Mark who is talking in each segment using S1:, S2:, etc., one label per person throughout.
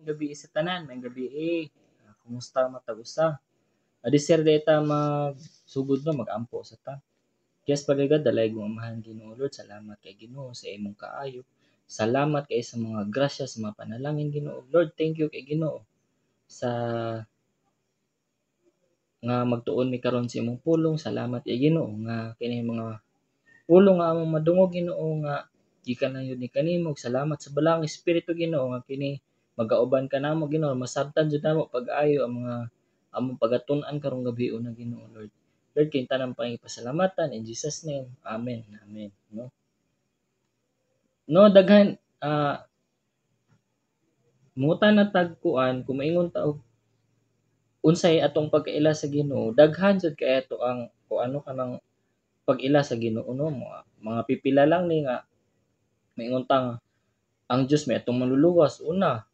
S1: gabi sa tanan, may gabi kumusta matag-usa? Adi sir data magsugod no magampo sa ta. Yes pagagad dalay mo amahan Ginoo Lord, salamat kay Ginoo sa imong kaayo. Salamat kay sa mga grasya sa mga panalangin Ginoo. Lord, thank you kay Ginoo sa nga magtuon mi karon sa imong pulong. Salamat kay Ginoo nga kini mga pulong nga among madungog Ginoo nga gikan na yun ni kanimo. Salamat sa balang espiritu Ginoo nga kini magauban ka namo Ginoo, masabtan jud namo pag-ayo ang mga among pagatun-an karong gabi na Ginoo Lord. Lord, kay tanang pangipasalamatan in Jesus name. Amen. Amen. No daghan mutan na tagkuan kung maingon ta og unsay atong pagkaila sa Ginoo, daghan jud kay ato ang kung ano kanang pag-ila sa Ginoo no, mga pipila lang ni nga maingon ta nga ang Dios may atong maluluwas. Una,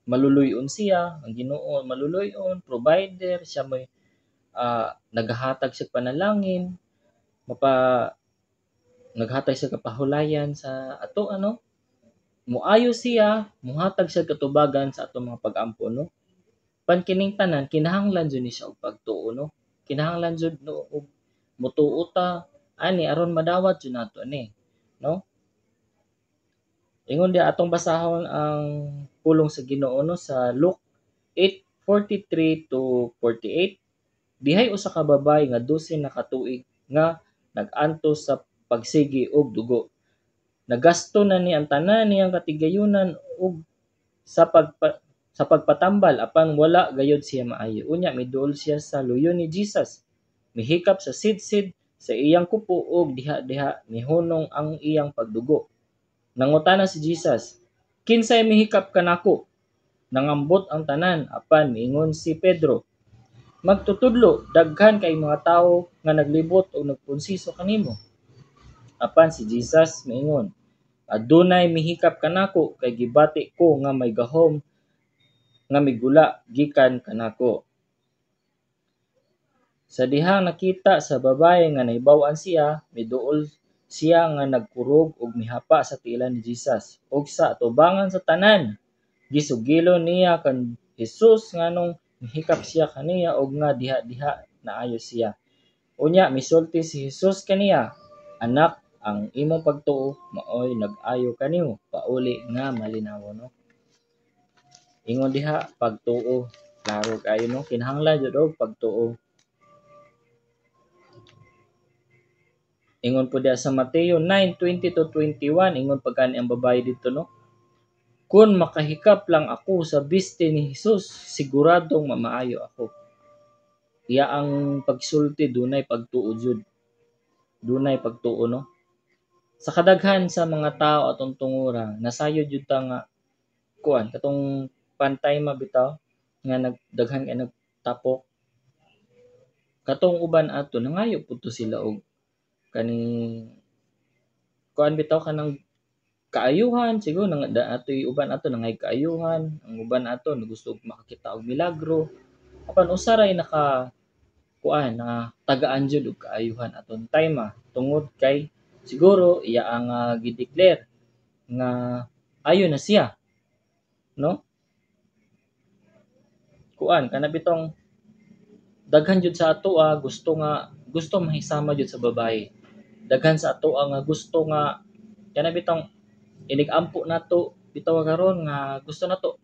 S1: maluluyon siya, ang Ginoo maluluyon, provider, siya may naghahatag sa panalangin, naghatag sa kapahulayan sa ato muayo siya, muhatag sa katubagan sa atong mga pag-ampo no. Pankining tanan kinahanglan jud ni siya og pagtuo no. Kinahanglan jud no og mutuo ta ani aron madawat jud nato ni no. Ingon dia atong basahon ang pulong sa Ginoo no sa Luke 8:43 to 48. Dihay usa ka babaye nga 12 na katuig nga nag-antos sa pagsigi og dugo. Nagasto na ni ang tanan niyang katigayunan og sa pagpatambal apan wala gayud siya maayo. Unya miduol siya sa luyo ni Jesus. Mihikap sa sidsid sa iyang kupo og diha-diha mihunong ang iyang pagdugo. Nangutana si Jesus, "Kinsay mihikap kanako?" Nangambot ang tanan apan miingon si Pedro, "Magtutudlo, daghan kay mga tawo nga naglibot o nagpunsiso kanimo." Apan si Jesus miingon, "Adunay mihikap kanako kay gibati ko nga may gahom nga migula gikan kanako." Sa dihang nakita sa babaye nga nahibaw-an siya, miduol siya nga nagkurog ug mihapa sa tiilan ni Jesus. Ug sa atubangan sa tanan, gisugilon niya kan Jesus nganong mihikap siya kaniya ug nga diha-diha naayo siya. Unya misulti si Jesus kaniya, "Anak, ang imong pagtuo maoy nag-ayo kanimo." Pauli nga malinawon no. Ingon diha pagtuo, klaro kayo no, kinahanglan jud og pagtuo. Ingon po diha sa Mateo 9:20 to 21, ingon pagkani ang babae dito no. "Kung makahikap lang ako sa biste ni Jesus, siguradong mamaayo ako." Iya ang pagsulti dunay pagtuo jud. Dunay pagtuo no. Sa kadaghan sa mga tao atong tungura, nasayod jud ta nga kuan katong pantay mabitaw nga nagdaghan kay nagtapok. Katong uban ato nangayo pud to sila og kaning kuan bitaw kanang kaayuhan siguro nang atoy uban ato nangay kaayuhan, ang uban ato gusto makakita og milagro. Apan usa ray naka kuan na tagaan jud og kaayuhan aton time tungod kay siguro iya ang gi-declare nga ayo na siya no. Kuan kana bitong daghan jud sa ato gusto mahisama jud sa babae. Daghan sa ato nga gusto nga kana bitong inig-ampo nato bitaw karon nga gusto nato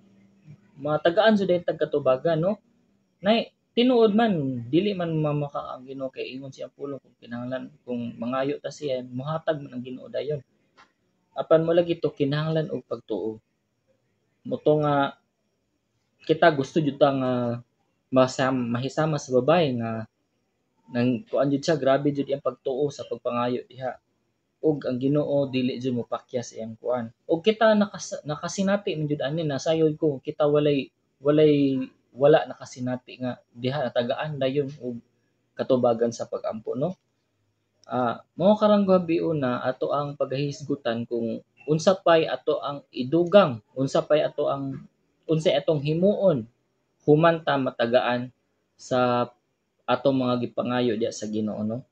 S1: matagaan jud ang tagkatubagan no. Nay tinuod man dili man mamaka ang Ginoo kay ingon siya pulong kung kinahanglan kung mangayo ta siya mohatag man ang Ginoo dayon. Apan mo lagi to kinahanglan og pagtuo. Moto nga kita gusto jud ta nga mahisama sa babae nga nang kuan jud siya grabe jud iyang pagtuo sa pagpangayo diha. Og ang Ginoo dili jud mopakyas iyang kuan. Og kita nakasinati man jud ani nasayod ko kita wala nakasinati nga diha natagaan dayon og katubagan sa pag-ampo no. Mao karang gabi una ato ang pagahisgutan kung unsa pay ato ang idugang, unsay atong himuon human ta matagaan sa atong mga gipangayo diha sa Ginoo no.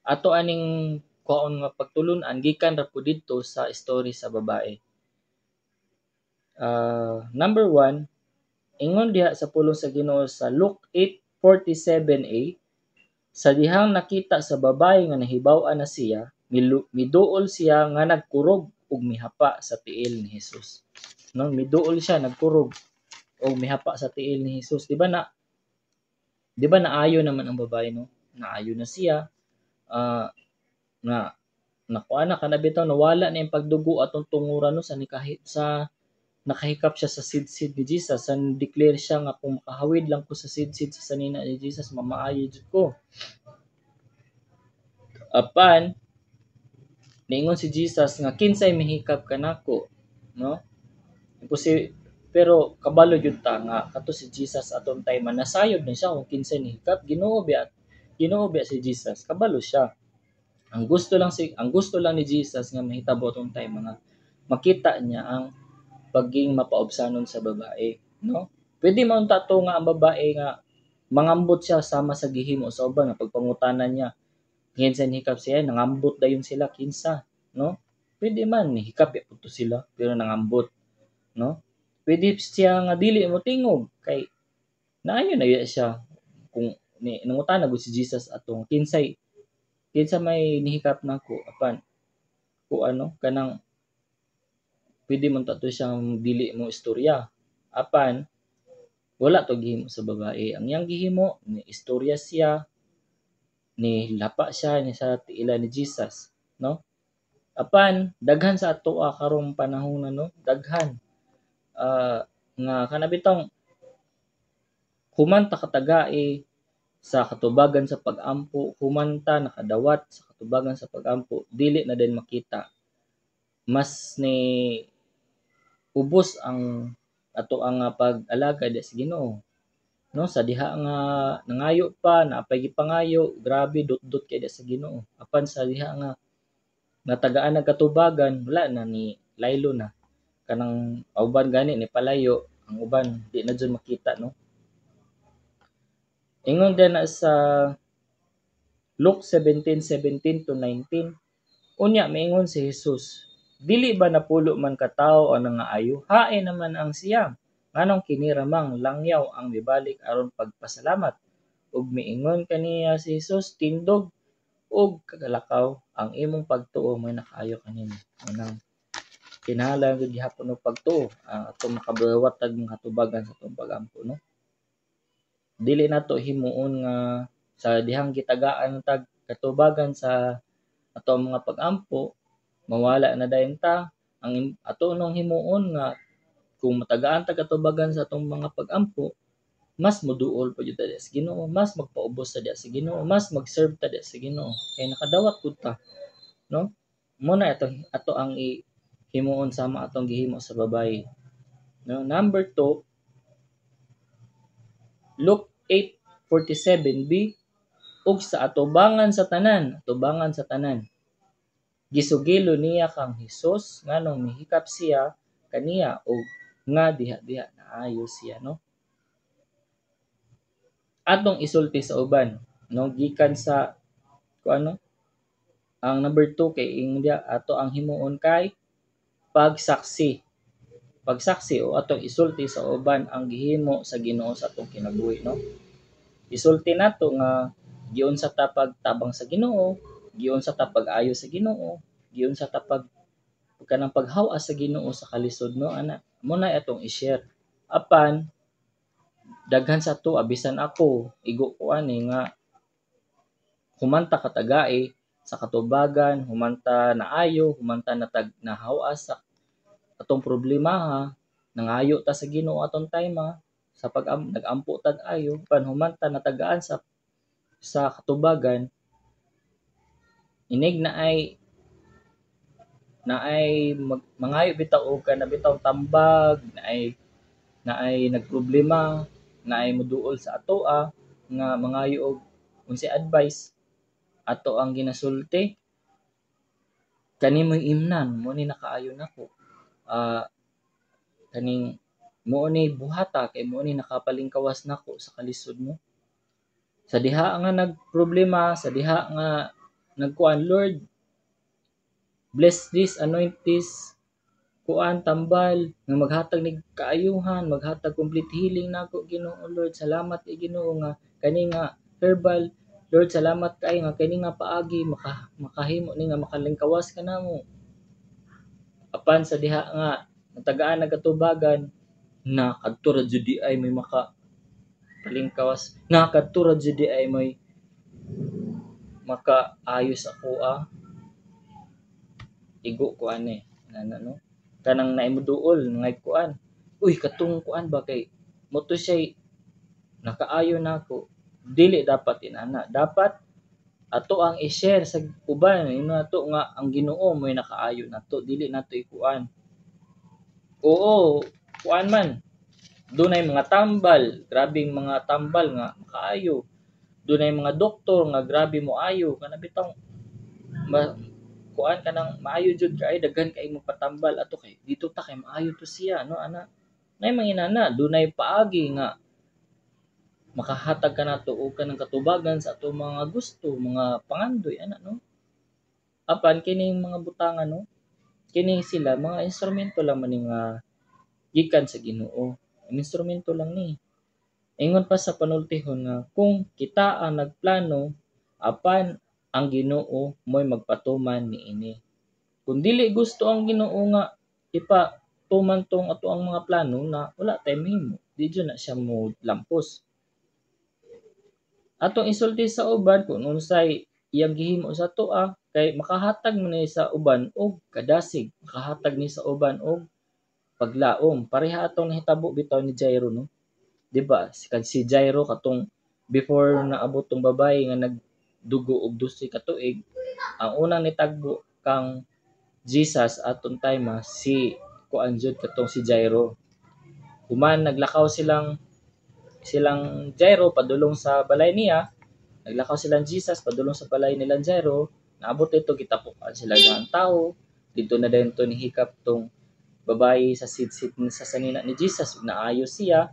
S1: Ato aning kuon nga pagtulon-an gikan ra pud didto sa story sa babae. Number 1, ingon diha sa pulong sa Ginoo sa Luke 8:47a, sa dihang nakita sa babae nga nahibaw-an na siya, miduol siya nga nagkurog ug mihapa sa tiil ni Hesus. No, miduol siya, nagkurog ug mihapa sa tiil ni Hesus. Di ba naayo naman ang babae, no? Naayo na siya, nga nakuha na kana bitaw, nawala na yung pagdugo atong tunguran, no, sa nakahikap siya sa sidsid ni Jesus, sa declare siya nga kung makahawid lang ko sa sidsid sa sanina ni Jesus, mamaayo jud ko. Apan niingon si Jesus nga kinsay mihikap kanako, no? Pero kabalo jud ta nga kato si Jesus aton time nasayod na siya kung kinsay nihikap. Ginoo biya si Jesus, kabalo siya. Ang gusto lang ni Jesus nga mahitabo atong time mga makita niya ang paging mapaubsanon sa babae, no? Pwede man tato nga ang babae nga mangambot siya sama sa gihimo sa uban nga pagpangutanan niya kinsa nihikap siya, nangambot dayon sila kinsa, no? Pwede man nihikap ya pudto sila pero nangambot, no? Pwede siya nga dili mo tingog kay naayo na siya kung nangutana gud si Jesus atong kinsa may nihikap nako apan ko ano kanang pwede man tato siyang dili mo istorya apan wala to gihimo sa babae. Ang iyang gihimo ni istorya siya, ni lapa siya ni sa tiila ni Jesus, no? Apan daghan sa ato karong panahon na, no, daghan nga kanabitang humanta katagai sa katubagan sa pag-ampo, humanta nakadawat sa katubagan sa pag-ampo, dili na din makita. Mas ni ubos ang ato ang pag-alaga di sa Ginoo, no? Sa diha nga nangayo pa, naapay gipangayo, grabe dot-dot kay di sa Ginoo. Apan sa diha nga natagaan nagkatubagan, wala na ni laylo na. Kanang uban gani ni palayo, ang uban di na jud makita, no? Ingon din na sa Luke 17:17-19, unya maingon si Jesus, dili ba napulo man ka tawo ang nangaayo? Hain naman ang siyam. Nganong kiniramang langyaw ang mibalik aron pagpasalamat. Ug miingon kaniya si Jesus, tindog ug kagalakaw ang imong pagtuo may nakaayo kanimo. Anang kinahanglan gid gihapon og pagtuo atong makabawatag mga tubagan sa atong pag-ampo, no? Dili nato himuon nga sa dihang gitagaan tag katubagan sa ato mga pag-ampo mawala na dayon ta. Ang ato nung himuon nga kung matagaan ta katubagan sa atong mga pag-ampo, mas moduol pa jud ta sa Ginoo, mas magpaubos ta sa Ginoo, mas mag-serve ta sa Ginoo kay nakadawat pud ta, no? Mo na ato ang himuon sama atong gihimo sa babaye, no? Number 2, Luke 8:47b, ug sa atubangan sa tanan gisugilo niya kang Hesus nganong mihikap siya kaniya ug nga diha naayo siya, no? Atong isulti sa uban, no, gikan sa kuano ang number 2 kay India ato ang himuon kay pagsaksi o atong isulti sa uban ang gihimo sa Ginoo sa atong kinabuhi, no? Isulti nato nga giunsa ta pagtabang sa Ginoo, giunsa ta pag-ayo sa Ginoo, giunsa ta kanang paghaw sa Ginoo sa kalisod, no, ana mo na atong i-share. Apan daghan sa to abisan ako igo ko ani nga humanta katagai sa katubagan, humanta naayo, humanta nahaw sa atong problema ha, nangayo ta sa Ginoo atong time sa nag-ampo tag ayo, pan humanta natagaan sa katubagan, inig na ay mangayo bitaw og kana bitaw tambag, na ay nagproblema, na ay moduol sa atoa nga mangayo og unsay advice ato ang ginasulti kanimoy imnan mo ni nakaayo nako, kaning mo ni buhata kay mo ni nakapalingkawas nako sa kalisod mo. Sa diha nga nagproblema, sa diha nga nagkuan, Lord, bless this, anoint this, kuan tambal nga maghatag nig kaayuhan, maghatag complete healing nako Ginoo. Lord, salamat kay Ginoo nga kani nga herbal. Lord, salamat kay nga kani nga paagi makahimo ni nga makalingkawas ka namo. Apan sa diha nga natagaan nagatubagan na kadto ra jud di ay may maka palingkawas, na kadto ra jud di ay may makaayos ako igo ko ani nana no kanang naimuduol ngay kuan uy katong kuan ba kay moto siya nakaayo nako dili dapat inana dapat ato ang i-share sa uban ino nato nga ang Ginoo mo'y nakaayo nato dili nato ikuan oo kuan man dunay mga tambal grabing mga tambal nga makaayo dunay mga doktor nga grabe mo ayo kana bitong kuan kanang maayo jud kay daghan kay mo patambal ato kay dito ta kay maayo to siya no ana nay manginana dunay paagi nga makahatag ka nato og kanang katubagan sa ato mga gusto mga pangandoy ana no apan kining mga butangan no kini sila mga instrumento lang man nga gikan sa Ginoo ang instrumento lang ni ingon pa sa panultihon nga kung kita ang nagplano apan ang Ginoo mo'y magpatuman niini. Kung dili gusto ang Ginoo nga ipatuman tong ato ang mga plano na wala tay mahimo, di jud na siya mo lampos. Atong isulti sa uban kung unsay iyang gihimo sa toa kay makahatag man ni sa uban og kadasig, makahatag ni sa uban og paglaom. Pareha atong nahitabo bitaw ni Jairo no. Di ba? Si Jairo katong before naabot tong babae nga nagdugo og 12 ka tuig, ang unang nitagbo kang Jesus aton time si kuan jud katong si Jairo. Human naglakaw silang Jairo padulong sa balay niya, naglakaw silang Jesus padulong sa balay nilang Jairo, naabot ito gitapukan sila ng tao, dito na din to nihikap tong babae sa sit sa sanina ni Jesus, naayos siya,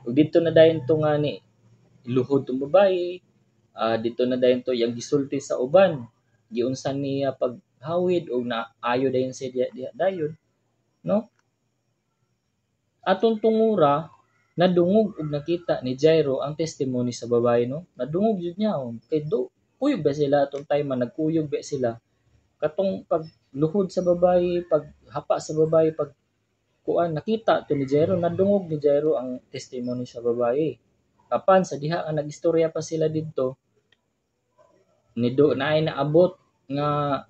S1: ug dito na dayon to nga ni luhod tong babae, dito na dayon to yang gisulti sa uban, giunsan niya paghawid og naayo dayon siya dayon, no? Atong tungura nadungog ug nakita ni Jairo ang testimony sa babae no nadungog jud niya kay kuyog ba sila atong time nagkuyog ba sila katong pagluhod sa babae paghapa sa babae pag kuan nakita to ni Jairo nadungog ni Jairo ang testimony sa babae apan sa diha nga nagistorya pa sila didto naay naabot nga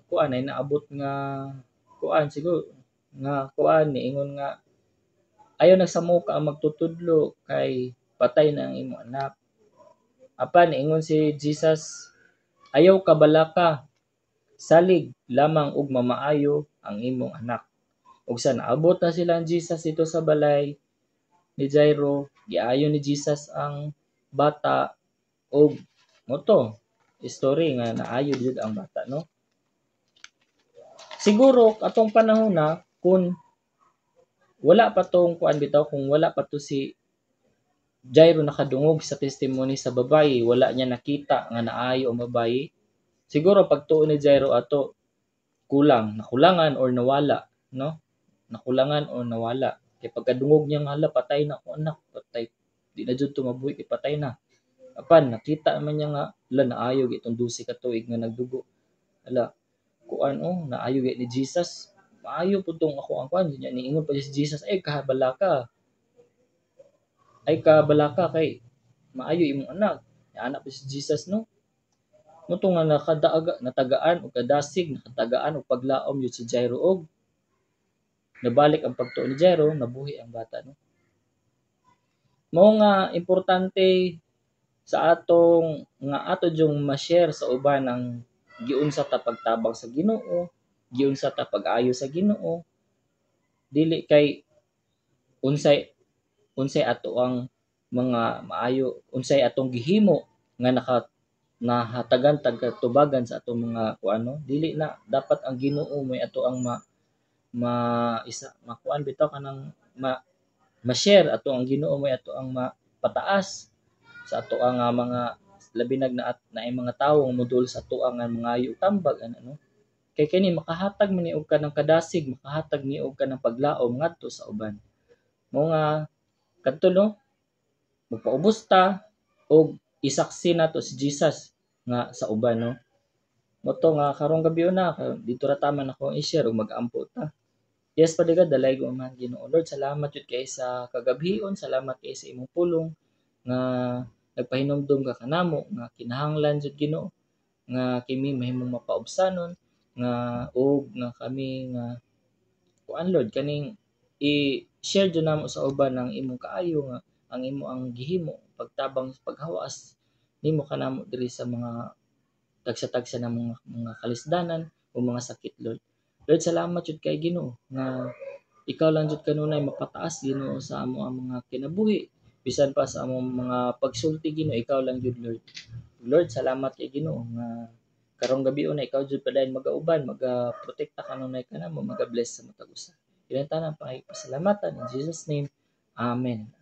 S1: kuan ay naabot nga kuan siguro nga kuan niingon nga ayaw nagsamuka ang magtutudlo kay patay na ang imong anak. Apan ingon si Jesus, ayaw kabalaka, salig lamang og mamaayo ang imong anak. Ug sa naabot na sila ang Jesus dito sa balay ni Jairo, giayo ni Jesus ang bata og moto story nga naayo jud ang bata no. Siguro atong panahon na kung wala pa tong kuan bitaw kung wala pa to si Jairo nakadungog sa testimony sa babae, wala niya nakita nga naayo ang babae. Siguro pagtuo ni Jairo ato nakulangan or nawala, no? Nakulangan or nawala. Kay pagkadungog niya nga hala patay na ako anak, patay. Di na jud to mabuhi kay patay na. Apan nakita man niya nga hala naayo gitong 12 ka tuig nga nagdugo. Hala kuan naayo ni Jesus. Maayo po tong ako ang kwan niya niingon pa si Jesus ay kabalaka kay maayo imong anak anak pa si Jesus no moto nga natagaan og kadasig nakatagaan og paglaom yun si Jairo og nabalik ang pagtuo ni Jairo nabuhi ang bata no mao nga importante sa atong nga ato jung ma-share sa uban ang giunsa ta pagtabang sa Ginoo giunsa ta pag-ayo sa Ginoo dili kay unsay ato ang mga maayo unsay atong gihimo nga nahatagan tagtubagan sa atong mga kuano dili na dapat ang Ginoo may ato ang makuan bitaw kanang ma-share ato ang Ginoo may ato ang mapataas sa ato ang mga labi na mga tawo nga modul sa ato ang mga tambag ano Kay kini makahatag man ni og kanang kadasig, makahatag ni og kanang paglaom ngadto sa uban. Mao nga kadto no, magpaubos ta og isaksi nato si Jesus nga sa uban no. Moto nga karong gabi na dito ra taman ako i-share ug mag-ampo ta. Yes, padigad dalay ko man Ginoo. Lord, salamat jud kay sa kagabhion, salamat kay sa imong pulong nga nagpahinumdom ka kanamo nga kinahanglan jud Ginoo nga kimi mahimong mapaubsanon nga og nga kami nga kuan Lord kaning i-share jud namo sa uban ang imong kaayo nga ang imo ang gihimo pagtabang sa paghawas nimo kanamo diri sa mga tagsa-tagsa na mga kalisdanan o mga sakit Lord. Lord, salamat jud kay Ginoo nga ikaw lang jud kanunay mapataas Ginoo sa amo ang mga kinabuhi bisan pa sa among mga pagsulti Ginoo ikaw lang jud Lord. Lord, salamat kay Ginoo nga karong gabi na ikaw jud padayon magauban, magaprotekta kanunay kanamo, magabless sa matag usa. Kinahanglan pa pasalamatan in Jesus name. Amen.